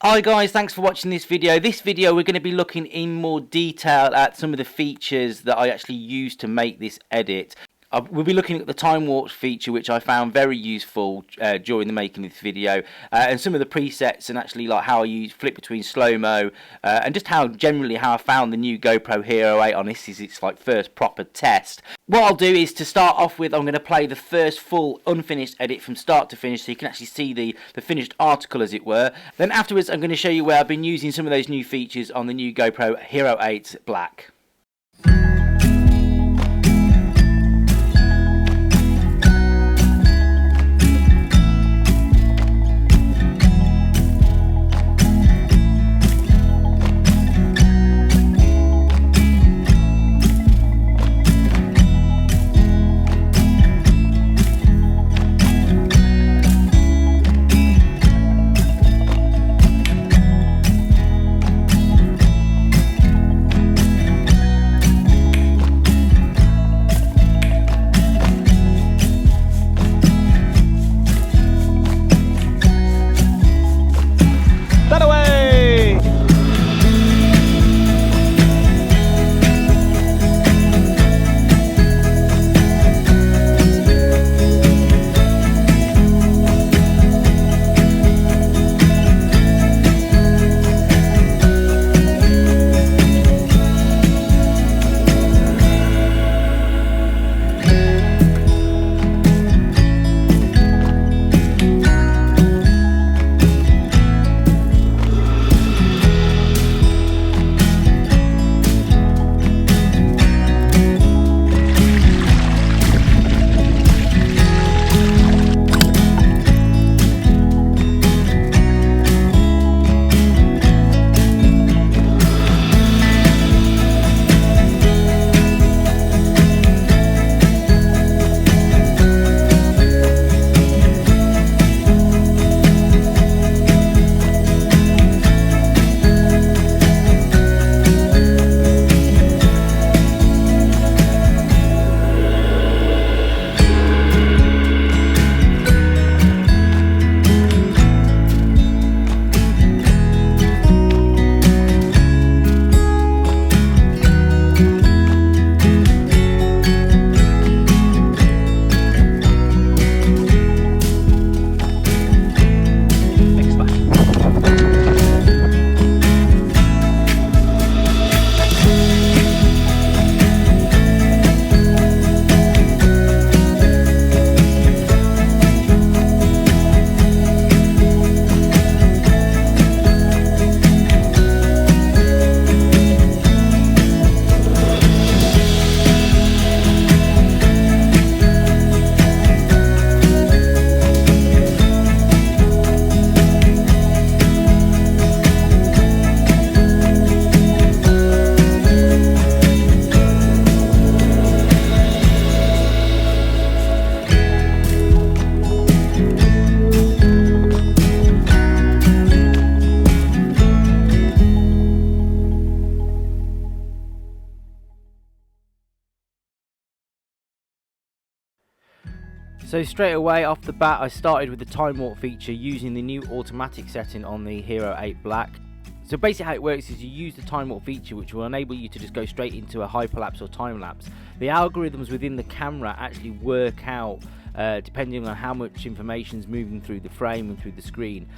Hi guys, thanks for watching this video. This video we're going to be looking in more detail at some of the features that I actually used to make this edit. We'll be looking at the time warp feature, which I found very useful during the making of this video, and some of the presets and actually like how I flip between slow-mo and just how I found the new GoPro Hero 8 on this is its like first proper test. What I'll do is to start off with, I'm going to play the first full unfinished edit from start to finish so you can actually see the finished article as it were. Then afterwards I'm going to show you where I've been using some of those new features on the new GoPro Hero 8 Black. So straight away off the bat I started with the time warp feature using the new automatic setting on the Hero 8 Black. So basically how it works is you use the time warp feature, which will enable you to just go straight into a hyperlapse or time lapse. The algorithms within the camera actually work out depending on how much information is moving through the frame and through the screen,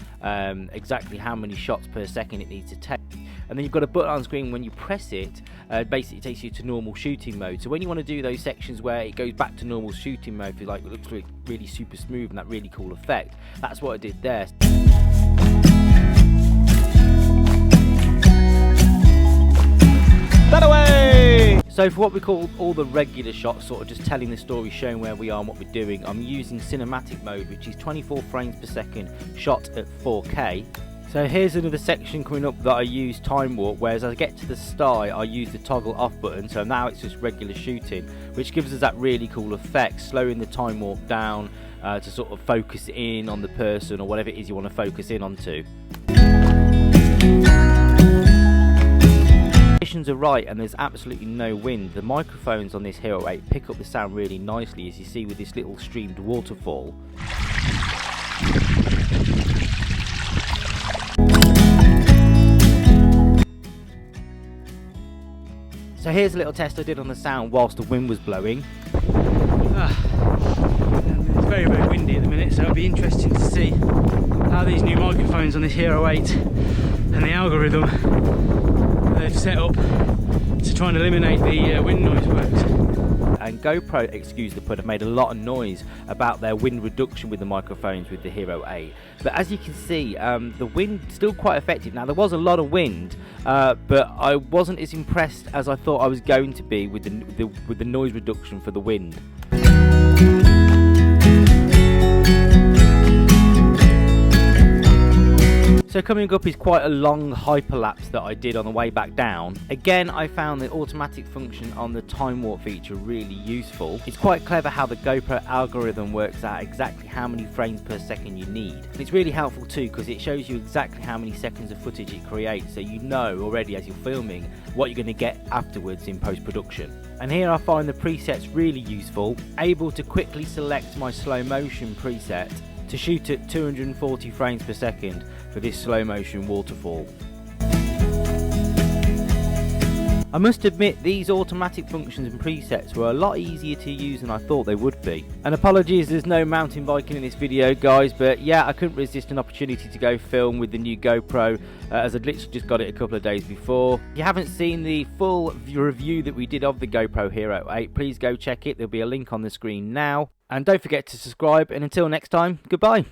exactly how many shots per second it needs to take. And then you've got a button on screen. When you press it, basically it takes you to normal shooting mode. So when you want to do those sections where it goes back to normal shooting mode, if you like, it looks really super smooth and that really cool effect, that's what I did there. That away! So for what we call all the regular shots, sort of just telling the story, showing where we are and what we're doing, I'm using cinematic mode, which is 24 frames per second shot at 4K. So here's another section coming up that I use time warp, whereas as I get to the start I use the toggle off button, so now it's just regular shooting, which gives us that really cool effect, slowing the time warp down to sort of focus in on the person or whatever it is you want to focus in onto. Conditions are right and there's absolutely no wind. The microphones on this Hero 8 pick up the sound really nicely, as you see with this little streamed waterfall. So here's a little test I did on the sound whilst the wind was blowing. It's very, very windy at the minute, so it'll be interesting to see how these new microphones on this Hero 8 and the algorithm they've set up to try and eliminate the wind noise works. And GoPro, excuse the pun, have made a lot of noise about their wind reduction with the microphones with the Hero 8. But as you can see, the wind still quite effective. Now there was a lot of wind, but I wasn't as impressed as I thought I was going to be with the noise reduction for the wind. So coming up is quite a long hyperlapse that I did on the way back down. Again, I found the automatic function on the time warp feature really useful. It's quite clever how the GoPro algorithm works out exactly how many frames per second you need. And it's really helpful too because it shows you exactly how many seconds of footage it creates, so you know already as you're filming what you're going to get afterwards in post-production. And here I find the presets really useful, able to quickly select my slow motion preset to shoot at 240 frames per second for this slow motion waterfall. I must admit these automatic functions and presets were a lot easier to use than I thought they would be. And apologies there's no mountain biking in this video guys, but yeah, I couldn't resist an opportunity to go film with the new GoPro as I'd literally just got it a couple of days before. If you haven't seen the full review that we did of the GoPro Hero 8, please go check it, there'll be a link on the screen now. And don't forget to subscribe, and until next time, goodbye.